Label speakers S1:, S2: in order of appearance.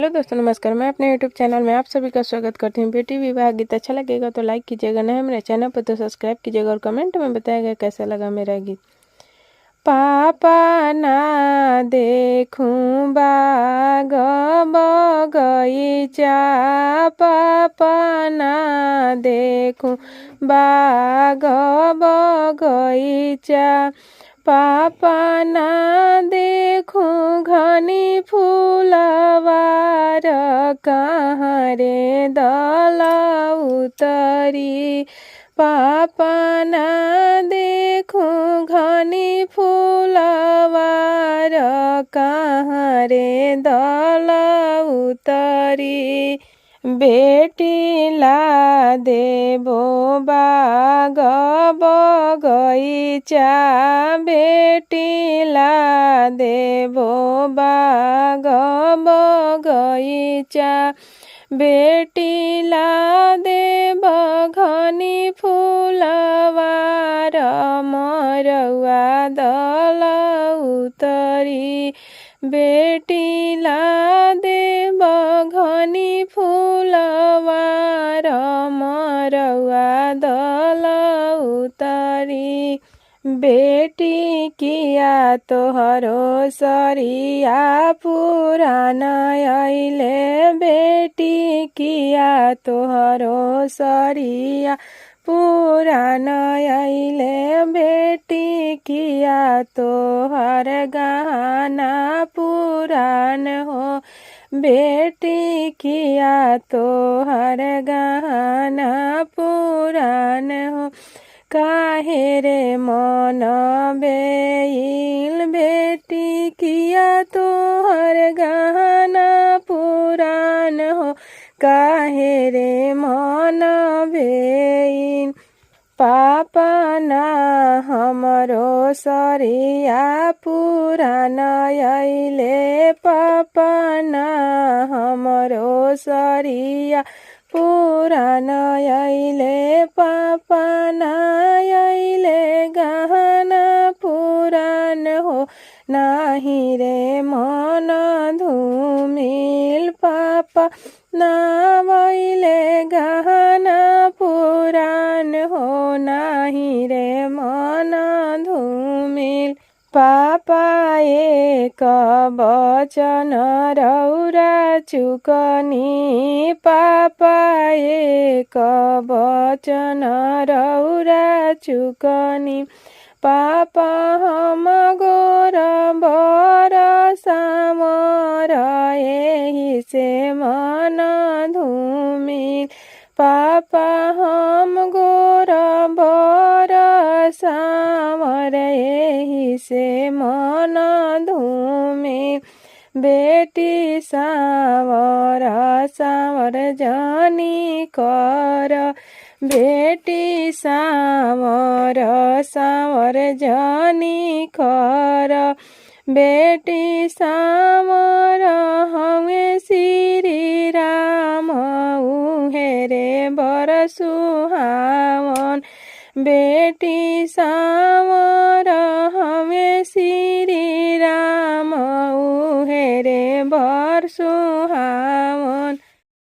S1: Hello दोस्तों, नमस्कार। मैं अपने यूट्यूब चैनल में आप सभी का स्वागत करती हूँ। बेटी विवाह गीत अच्छा लगेगा तो लाइक कीजिएगा, नहीं मेरे चैनल पर तो सब्सक्राइब कीजिएगा और कमेंट में बताइएगा कैसा लगा मेरा गीत। पापा ना देखूं बाग बगीचा, पापा ना देखूं बाग बगीचा, पापा ना देखूं घनी फूलवार, कहाँ रे दल उतरी, पापा ना देखूं घनी फूलवार, कहाँ रे दल उतरी। बेटी ला देबो बाग बगीचा, बेटी ला देबो बाग बगीचा, बेटी ला देब घनी फूलवार, मरवा दल उतरी, बेटी ला देब घनी फूलवार, मरवा दल उतरी। बेटी किया तोहरो सरिया पुरान अइले, बेटी किया तोहरो सरिया पुरान अइले, बेटी किया तोहर गहना पुरान हो, बेटी किया तोहर गहना पुरान हो, काहे रे मन बेइल, बेटी किया तोहर गहना पुरान हो, काहे रे मन बेइल। पापा ना हमरो सरिया पुरान अइले, पापा ना हमरो सरिया पुरान अइले, पापा ना अइले गहना पुरान हो, नाही रे मन धूमिल, पापा ना अइले गहना पुरान हो, नाही रे मन धूमिल। पापा एक वचन रौरा चुकनी, पापा एक वचन रौरा चुकनी, पापा हम गोर बर सामर, एही से मन धूमिल, पापा हम गोर बर सामर, एही से मन धूमिल। बेटी सावर सावर जानी कर, बेटी सावर सावर जानी कर, बेटी सावर हमें श्री राम उहे रे बर सुहावन, बेटी सावर हमें श्री राम उहे रे बर सुहावन।